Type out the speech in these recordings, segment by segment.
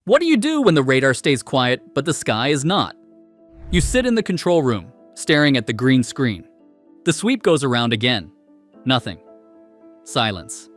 What do you do when the radar stays quiet, but the sky is not? You sit in the control room, staring at the green screen. The sweep goes around again. Nothing. Silence.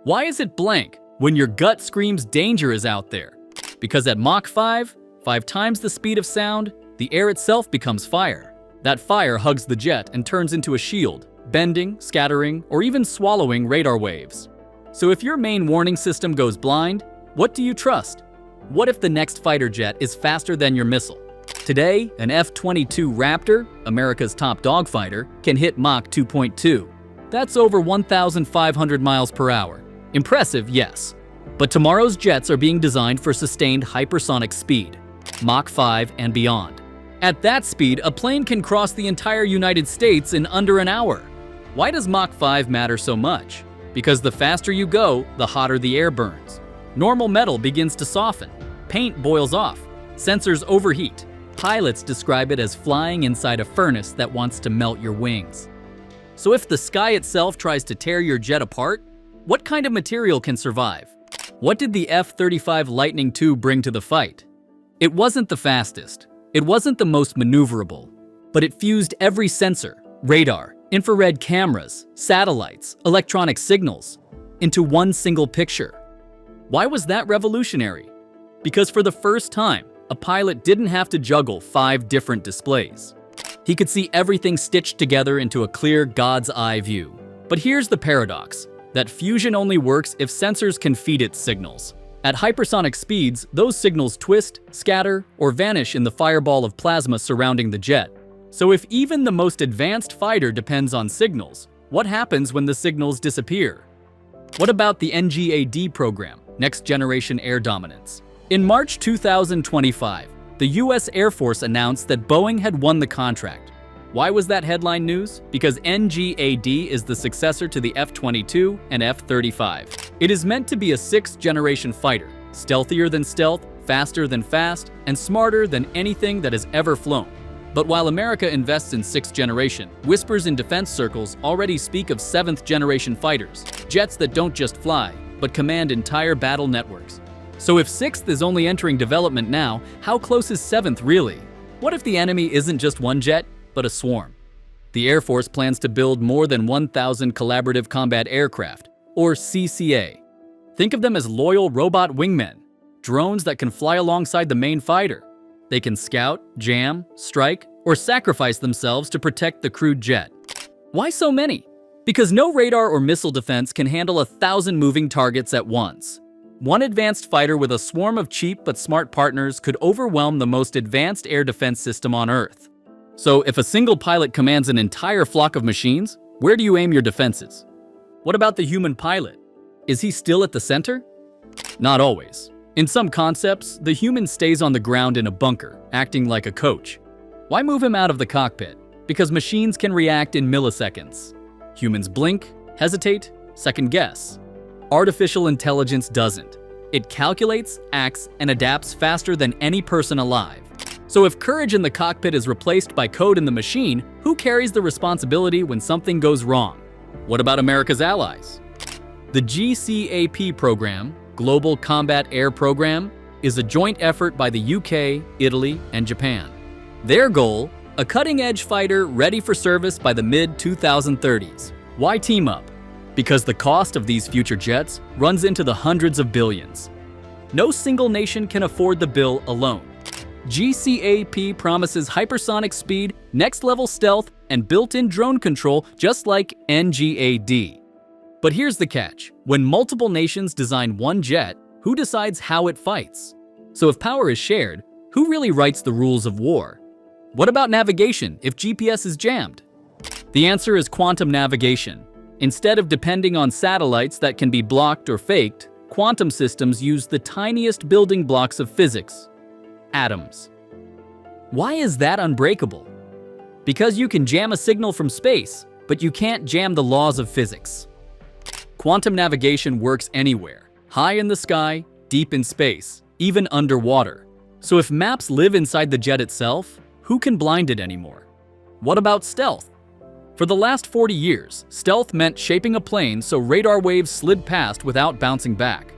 Why is it blank when your gut screams danger is out there? Because at Mach 5 times the speed of sound, the air itself becomes fire. That fire hugs the jet and turns into a shield, bending, scattering, or even swallowing radar waves. So if your main warning system goes blind, what do you trust? What if the next fighter jet is faster than your missile? Today, an F-22 Raptor, America's top dogfighter, can hit Mach 2.2. That's over 1,500 miles per hour. Impressive, yes. But tomorrow's jets are being designed for sustained hypersonic speed, Mach 5 and beyond. At that speed, a plane can cross the entire United States in under an hour. Why does Mach 5 matter so much? Because the faster you go, the hotter the air burns. Normal metal begins to soften. Paint boils off. Sensors overheat. Pilots describe it as flying inside a furnace that wants to melt your wings. So if the sky itself tries to tear your jet apart, what kind of material can survive? What did the F-35 Lightning II bring to the fight? It wasn't the fastest. It wasn't the most maneuverable. But it fused every sensor, radar, infrared cameras, satellites, electronic signals, into one single picture. Why was that revolutionary? Because for the first time, a pilot didn't have to juggle 5 different displays. He could see everything stitched together into a clear God's eye view. But here's the paradox, that fusion only works if sensors can feed it signals. At hypersonic speeds, those signals twist, scatter, or vanish in the fireball of plasma surrounding the jet. So if even the most advanced fighter depends on signals, what happens when the signals disappear? What about the NGAD program, Next Generation Air Dominance? In March 2025, the US Air Force announced that Boeing had won the contract. Why was that headline news? Because NGAD is the successor to the F-22 and F-35. It is meant to be a 6th-generation fighter, stealthier than stealth, faster than fast, and smarter than anything that has ever flown. But while America invests in 6th generation, whispers in defense circles already speak of 7th-generation fighters, jets that don't just fly, but command entire battle networks. So if 6th is only entering development now, how close is 7th really? What if the enemy isn't just one jet, but a swarm? The Air Force plans to build more than 1,000 Collaborative Combat Aircraft, or CCA. Think of them as loyal robot wingmen, drones that can fly alongside the main fighter. They can scout, jam, strike, or sacrifice themselves to protect the crewed jet. Why so many? Because no radar or missile defense can handle 1,000 moving targets at once. One advanced fighter with a swarm of cheap but smart partners could overwhelm the most advanced air defense system on Earth. So if a single pilot commands an entire flock of machines, where do you aim your defenses? What about the human pilot? Is he still at the center? Not always. In some concepts, the human stays on the ground in a bunker, acting like a coach. Why move him out of the cockpit? Because machines can react in milliseconds. Humans blink, hesitate, second guess. Artificial intelligence doesn't. It calculates, acts, and adapts faster than any person alive. So if courage in the cockpit is replaced by code in the machine, who carries the responsibility when something goes wrong? What about America's allies? The GCAP program, Global Combat Air Program, is a joint effort by the UK, Italy, and Japan. Their goal, a cutting-edge fighter ready for service by the mid-2030s. Why team up? Because the cost of these future jets runs into the hundreds of billions. No single nation can afford the bill alone. GCAP promises hypersonic speed, next-level stealth, and built-in drone control just like NGAD. But here's the catch. When multiple nations design one jet, who decides how it fights? So if power is shared, who really writes the rules of war? What about navigation if GPS is jammed? The answer is quantum navigation. Instead of depending on satellites that can be blocked or faked, quantum systems use the tiniest building blocks of physics: atoms. Why is that unbreakable? Because you can jam a signal from space, but you can't jam the laws of physics. Quantum navigation works anywhere, high in the sky, deep in space, even underwater. So if maps live inside the jet itself, who can blind it anymore? What about stealth? For the last 40 years, stealth meant shaping a plane so radar waves slid past without bouncing back.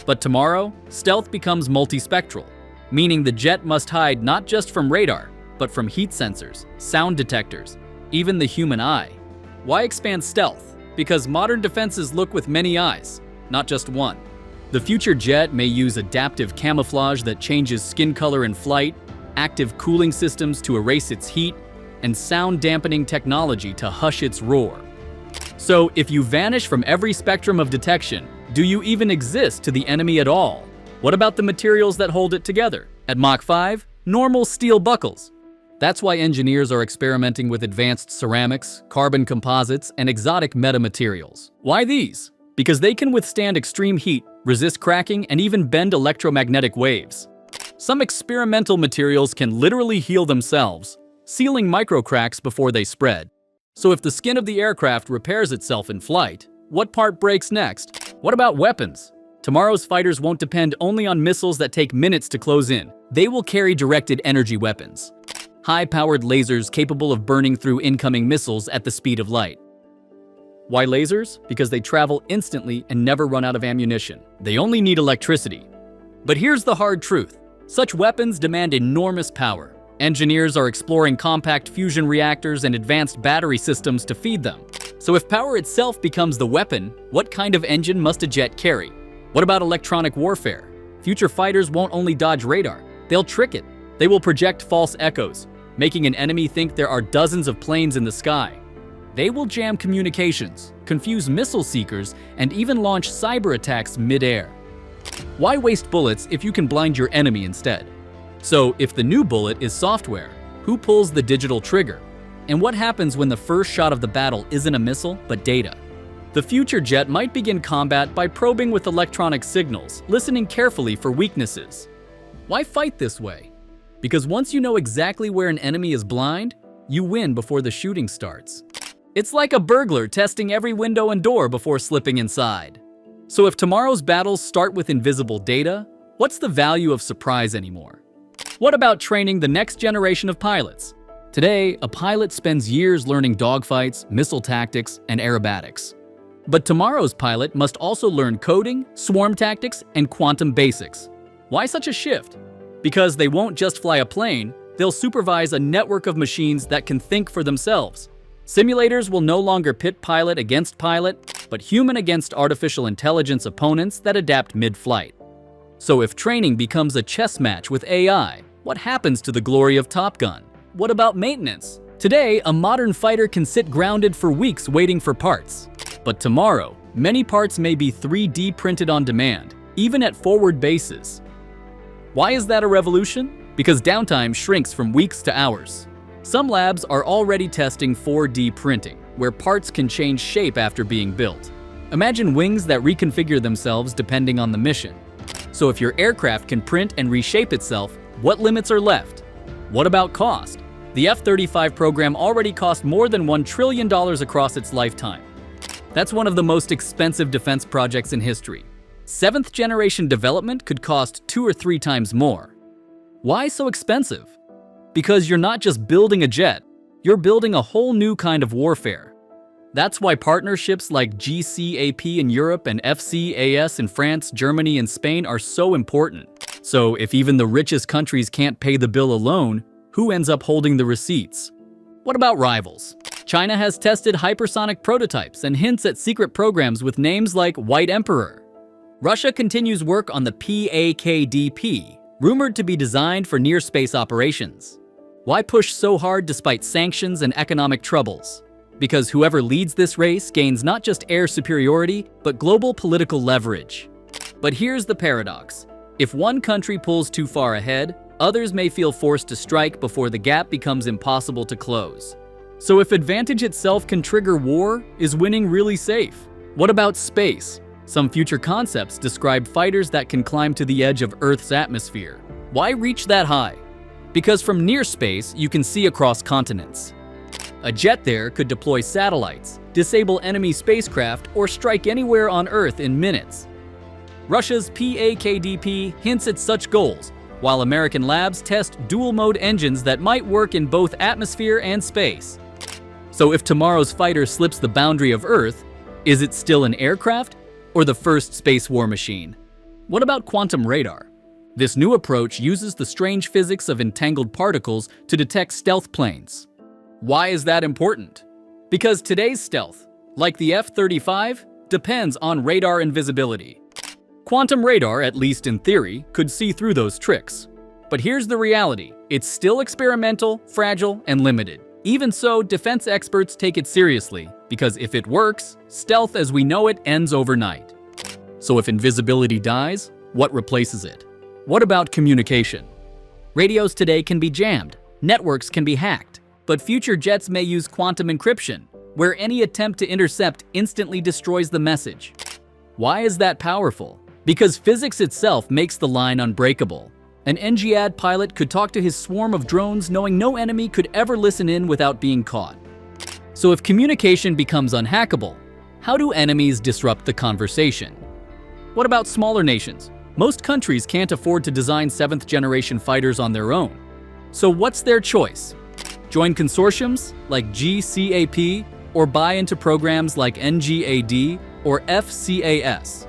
But tomorrow, stealth becomes multispectral, meaning the jet must hide not just from radar, but from heat sensors, sound detectors, even the human eye. Why expand stealth? Because modern defenses look with many eyes, not just one. The future jet may use adaptive camouflage that changes skin color in flight, active cooling systems to erase its heat, and sound dampening technology to hush its roar. So if you vanish from every spectrum of detection, do you even exist to the enemy at all? What about the materials that hold it together? At Mach 5, normal steel buckles. That's why engineers are experimenting with advanced ceramics, carbon composites, and exotic metamaterials. Why these? Because they can withstand extreme heat, resist cracking, and even bend electromagnetic waves. Some experimental materials can literally heal themselves, sealing microcracks before they spread. So if the skin of the aircraft repairs itself in flight, what part breaks next? What about weapons? Tomorrow's fighters won't depend only on missiles that take minutes to close in. They will carry directed energy weapons. High-powered lasers capable of burning through incoming missiles at the speed of light. Why lasers? Because they travel instantly and never run out of ammunition. They only need electricity. But here's the hard truth. Such weapons demand enormous power. Engineers are exploring compact fusion reactors and advanced battery systems to feed them. So if power itself becomes the weapon, what kind of engine must a jet carry? What about electronic warfare? Future fighters won't only dodge radar, they'll trick it. They will project false echoes, making an enemy think there are dozens of planes in the sky. They will jam communications, confuse missile seekers, and even launch cyber attacks mid-air. Why waste bullets if you can blind your enemy instead? So if the new bullet is software, who pulls the digital trigger? And what happens when the first shot of the battle isn't a missile, but data? The future jet might begin combat by probing with electronic signals, listening carefully for weaknesses. Why fight this way? Because once you know exactly where an enemy is blind, you win before the shooting starts. It's like a burglar testing every window and door before slipping inside. So if tomorrow's battles start with invisible data, what's the value of surprise anymore? What about training the next generation of pilots? Today, a pilot spends years learning dogfights, missile tactics, and aerobatics. But tomorrow's pilot must also learn coding, swarm tactics, and quantum basics. Why such a shift? Because they won't just fly a plane, they'll supervise a network of machines that can think for themselves. Simulators will no longer pit pilot against pilot, but human against artificial intelligence opponents that adapt mid-flight. So if training becomes a chess match with AI, what happens to the glory of Top Gun? What about maintenance? Today, a modern fighter can sit grounded for weeks waiting for parts. But tomorrow, many parts may be 3D printed on demand, even at forward bases. Why is that a revolution? Because downtime shrinks from weeks to hours. Some labs are already testing 4D printing, where parts can change shape after being built. Imagine wings that reconfigure themselves depending on the mission. So if your aircraft can print and reshape itself, what limits are left? What about cost? The F-35 program already cost more than $1 trillion across its lifetime. That's one of the most expensive defense projects in history. Seventh generation development could cost 2 or 3 times more. Why so expensive? Because you're not just building a jet, you're building a whole new kind of warfare. That's why partnerships like GCAP in Europe and FCAS in France, Germany, and Spain are so important. So if even the richest countries can't pay the bill alone, who ends up holding the receipts? What about rivals? China has tested hypersonic prototypes and hints at secret programs with names like White Emperor. Russia continues work on the PAKDP, rumored to be designed for near-space operations. Why push so hard despite sanctions and economic troubles? Because whoever leads this race gains not just air superiority, but global political leverage. But here's the paradox. If one country pulls too far ahead, others may feel forced to strike before the gap becomes impossible to close. So if advantage itself can trigger war, is winning really safe? What about space? Some future concepts describe fighters that can climb to the edge of Earth's atmosphere. Why reach that high? Because from near space, you can see across continents. A jet there could deploy satellites, disable enemy spacecraft, or strike anywhere on Earth in minutes. Russia's PAKDP hints at such goals, while American labs test dual-mode engines that might work in both atmosphere and space. So if tomorrow's fighter slips the boundary of Earth, is it still an aircraft or the first space war machine? What about quantum radar? This new approach uses the strange physics of entangled particles to detect stealth planes. Why is that important? Because today's stealth, like the F-35, depends on radar invisibility. Quantum radar, at least in theory, could see through those tricks. But here's the reality. It's still experimental, fragile, and limited. Even so, defense experts take it seriously, because if it works, stealth as we know it ends overnight. So if invisibility dies, what replaces it? What about communication? Radios today can be jammed, networks can be hacked, but future jets may use quantum encryption, where any attempt to intercept instantly destroys the message. Why is that powerful? Because physics itself makes the line unbreakable. An NGAD pilot could talk to his swarm of drones knowing no enemy could ever listen in without being caught. So if communication becomes unhackable, how do enemies disrupt the conversation? What about smaller nations? Most countries can't afford to design 7th-generation fighters on their own. So what's their choice? Join consortiums like GCAP or buy into programs like NGAD or FCAS.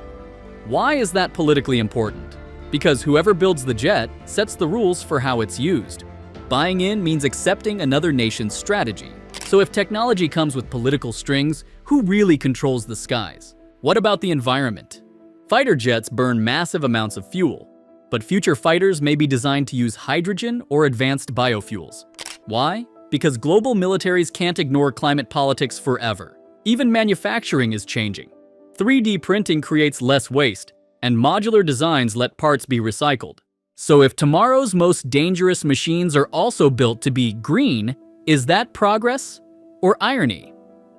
Why is that politically important? Because whoever builds the jet sets the rules for how it's used. Buying in means accepting another nation's strategy. So if technology comes with political strings, who really controls the skies? What about the environment? Fighter jets burn massive amounts of fuel, but future fighters may be designed to use hydrogen or advanced biofuels. Why? Because global militaries can't ignore climate politics forever. Even manufacturing is changing. 3D printing creates less waste, and modular designs let parts be recycled. So if tomorrow's most dangerous machines are also built to be green, is that progress or irony?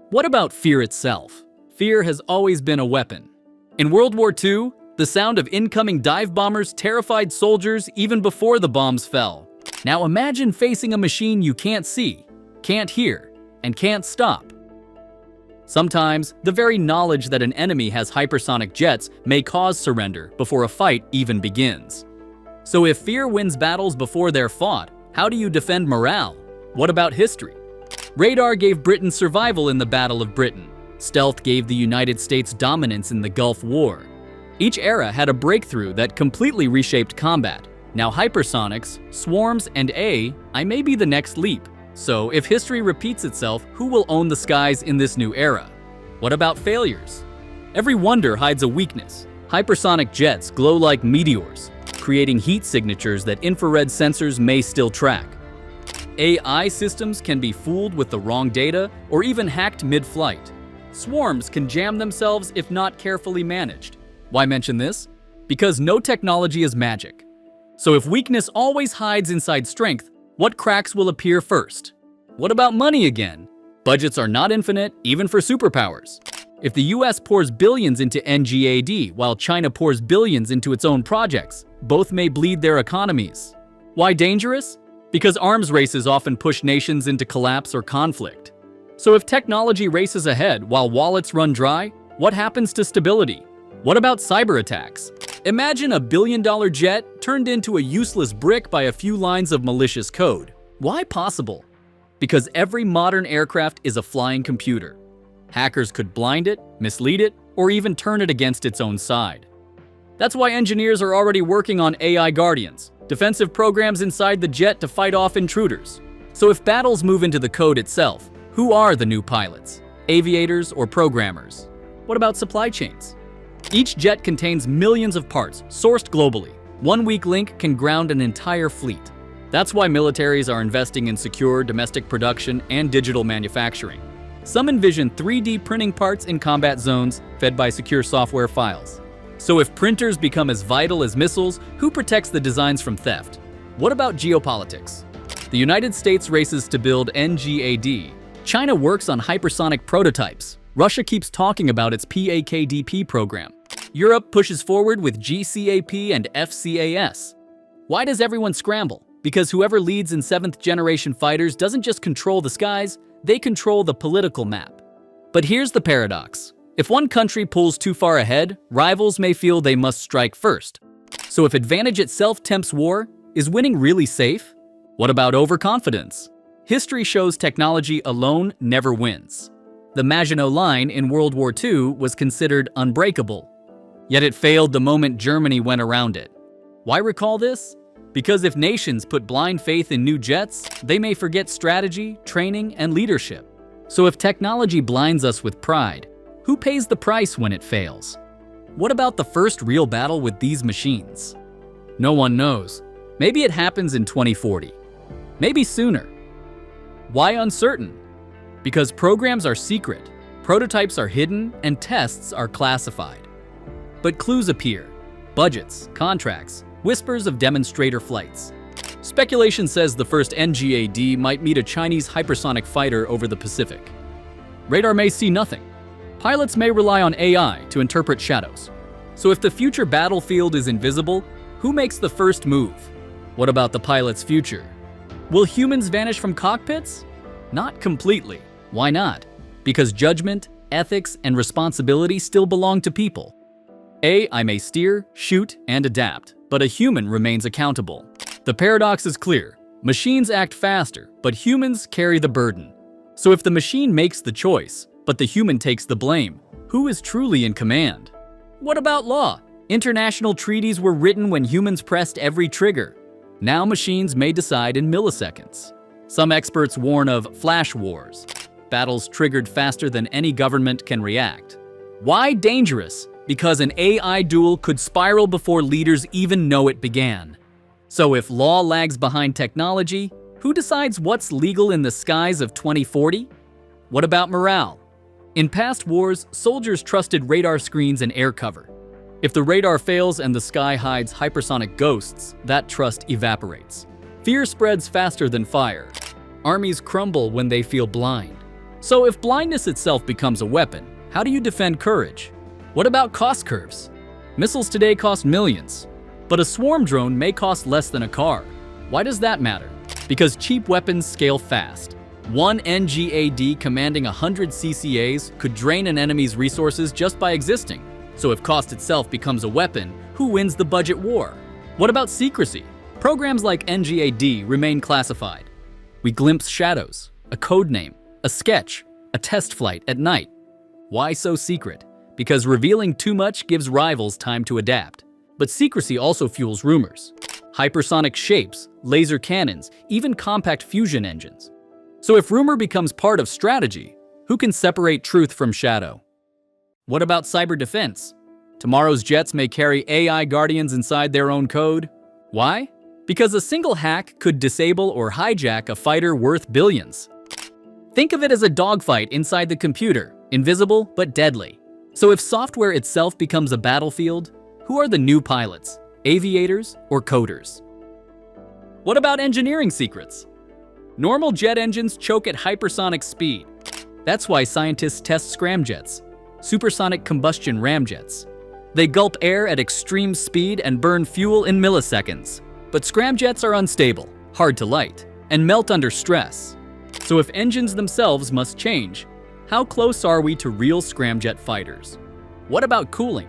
What about fear itself? Fear has always been a weapon. In World War II, the sound of incoming dive bombers terrified soldiers even before the bombs fell. Now imagine facing a machine you can't see, can't hear, and can't stop. Sometimes, the very knowledge that an enemy has hypersonic jets may cause surrender before a fight even begins. So if fear wins battles before they're fought, how do you defend morale? What about history? Radar gave Britain survival in the Battle of Britain. Stealth gave the United States dominance in the Gulf War. Each era had a breakthrough that completely reshaped combat. Now hypersonics, swarms, and AI may be the next leap. So if history repeats itself, who will own the skies in this new era? What about failures? Every wonder hides a weakness. Hypersonic jets glow like meteors, creating heat signatures that infrared sensors may still track. AI systems can be fooled with the wrong data or even hacked mid-flight. Swarms can jam themselves if not carefully managed. Why mention this? Because no technology is magic. So if weakness always hides inside strength, what cracks will appear first? What about money again? Budgets are not infinite, even for superpowers. If the US pours billions into NGAD while China pours billions into its own projects, both may bleed their economies. Why dangerous? Because arms races often push nations into collapse or conflict. So if technology races ahead while wallets run dry, what happens to stability? What about cyber attacks? Imagine a billion-dollar jet turned into a useless brick by a few lines of malicious code. Why possible? Because every modern aircraft is a flying computer. Hackers could blind it, mislead it, or even turn it against its own side. That's why engineers are already working on AI Guardians, defensive programs inside the jet to fight off intruders. So if battles move into the code itself, who are the new pilots? Aviators or programmers? What about supply chains? Each jet contains millions of parts, sourced globally. One weak link can ground an entire fleet. That's why militaries are investing in secure domestic production and digital manufacturing. Some envision 3D printing parts in combat zones fed by secure software files. So if printers become as vital as missiles, who protects the designs from theft? What about geopolitics? The United States races to build NGAD. China works on hypersonic prototypes. Russia keeps talking about its PAKDP program. Europe pushes forward with GCAP and FCAS. Why does everyone scramble? Because whoever leads in 7th-generation fighters doesn't just control the skies, they control the political map. But here's the paradox. If one country pulls too far ahead, rivals may feel they must strike first. So if advantage itself tempts war, is winning really safe? What about overconfidence? History shows technology alone never wins. The Maginot Line in World War II was considered unbreakable. Yet it failed the moment Germany went around it. Why recall this? Because if nations put blind faith in new jets, they may forget strategy, training, and leadership. So if technology blinds us with pride, who pays the price when it fails? What about the first real battle with these machines? No one knows. Maybe it happens in 2040. Maybe sooner. Why uncertain? Because programs are secret, prototypes are hidden, and tests are classified. But clues appear. Budgets, contracts, whispers of demonstrator flights. Speculation says the first NGAD might meet a Chinese hypersonic fighter over the Pacific. Radar may see nothing. Pilots may rely on AI to interpret shadows. So if the future battlefield is invisible, who makes the first move? What about the pilot's future? Will humans vanish from cockpits? Not completely. Why not? Because judgment, ethics, and responsibility still belong to people. AI may steer, shoot, and adapt, but a human remains accountable. The paradox is clear. Machines act faster, but humans carry the burden. So if the machine makes the choice, but the human takes the blame, who is truly in command? What about law? International treaties were written when humans pressed every trigger. Now machines may decide in milliseconds. Some experts warn of flash wars, battles triggered faster than any government can react. Why dangerous? Because an AI duel could spiral before leaders even know it began. So if law lags behind technology, who decides what's legal in the skies of 2040? What about morale? In past wars, soldiers trusted radar screens and air cover. If the radar fails and the sky hides hypersonic ghosts, that trust evaporates. Fear spreads faster than fire. Armies crumble when they feel blind. So if blindness itself becomes a weapon, how do you defend courage? What about cost curves? Missiles today cost millions, but a swarm drone may cost less than a car. Why does that matter? Because cheap weapons scale fast. One NGAD commanding 100 CCAs could drain an enemy's resources just by existing. So if cost itself becomes a weapon, who wins the budget war? What about secrecy? Programs like NGAD remain classified. We glimpse shadows, a code name, a sketch, a test flight at night. Why so secret? Because revealing too much gives rivals time to adapt. But secrecy also fuels rumors. Hypersonic shapes, laser cannons, even compact fusion engines. So if rumor becomes part of strategy, who can separate truth from shadow? What about cyber defense? Tomorrow's jets may carry AI guardians inside their own code. Why? Because a single hack could disable or hijack a fighter worth billions. Think of it as a dogfight inside the computer, invisible but deadly. So if software itself becomes a battlefield, who are the new pilots, aviators or coders? What about engineering secrets? Normal jet engines choke at hypersonic speed. That's why scientists test scramjets, supersonic combustion ramjets. They gulp air at extreme speed and burn fuel in milliseconds. But scramjets are unstable, hard to light, and melt under stress. So if engines themselves must change, how close are we to real scramjet fighters? What about cooling?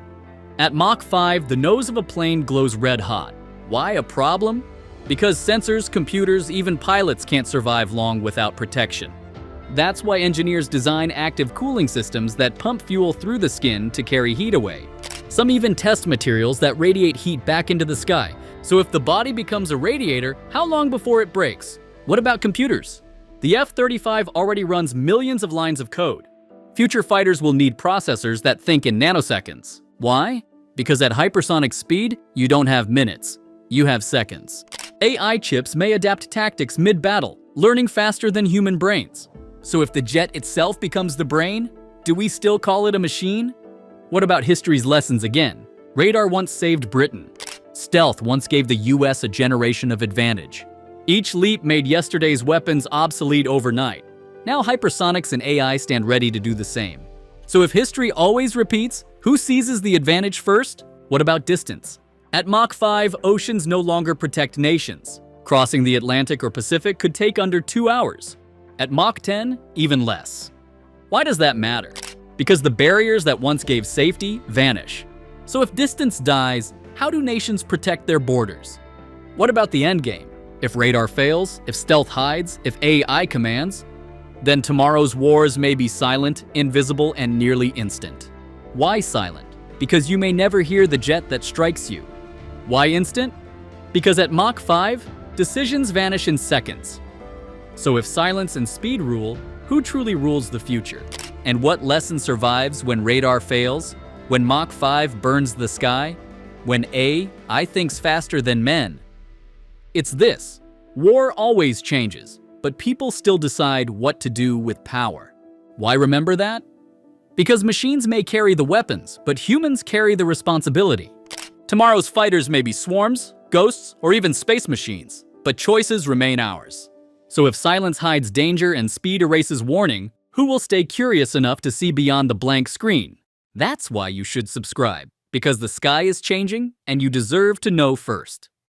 At Mach 5, the nose of a plane glows red hot. Why a problem? Because sensors, computers, even pilots can't survive long without protection. That's why engineers design active cooling systems that pump fuel through the skin to carry heat away. Some even test materials that radiate heat back into the sky. So if the body becomes a radiator, how long before it breaks? What about computers? The F-35 already runs millions of lines of code. Future fighters will need processors that think in nanoseconds. Why? Because at hypersonic speed, you don't have minutes, you have seconds. AI chips may adapt tactics mid-battle, learning faster than human brains. So if the jet itself becomes the brain, do we still call it a machine? What about history's lessons again? Radar once saved Britain. Stealth once gave the US a generation of advantage. Each leap made yesterday's weapons obsolete overnight. Now hypersonics and AI stand ready to do the same. So if history always repeats, who seizes the advantage first? What about distance? At Mach 5, oceans no longer protect nations. Crossing the Atlantic or Pacific could take under 2 hours. At Mach 10, even less. Why does that matter? Because the barriers that once gave safety vanish. So if distance dies, how do nations protect their borders? What about the endgame? If radar fails, if stealth hides, if AI commands, then tomorrow's wars may be silent, invisible, and nearly instant. Why silent? Because you may never hear the jet that strikes you. Why instant? Because at Mach 5, decisions vanish in seconds. So if silence and speed rule, who truly rules the future? And what lesson survives when radar fails? When Mach 5 burns the sky? When AI thinks faster than men? It's this: war always changes, but people still decide what to do with power. Why remember that? Because machines may carry the weapons, but humans carry the responsibility. Tomorrow's fighters may be swarms, ghosts, or even space machines, but choices remain ours. So if silence hides danger and speed erases warning, who will stay curious enough to see beyond the blank screen? That's why you should subscribe, because the sky is changing and you deserve to know first.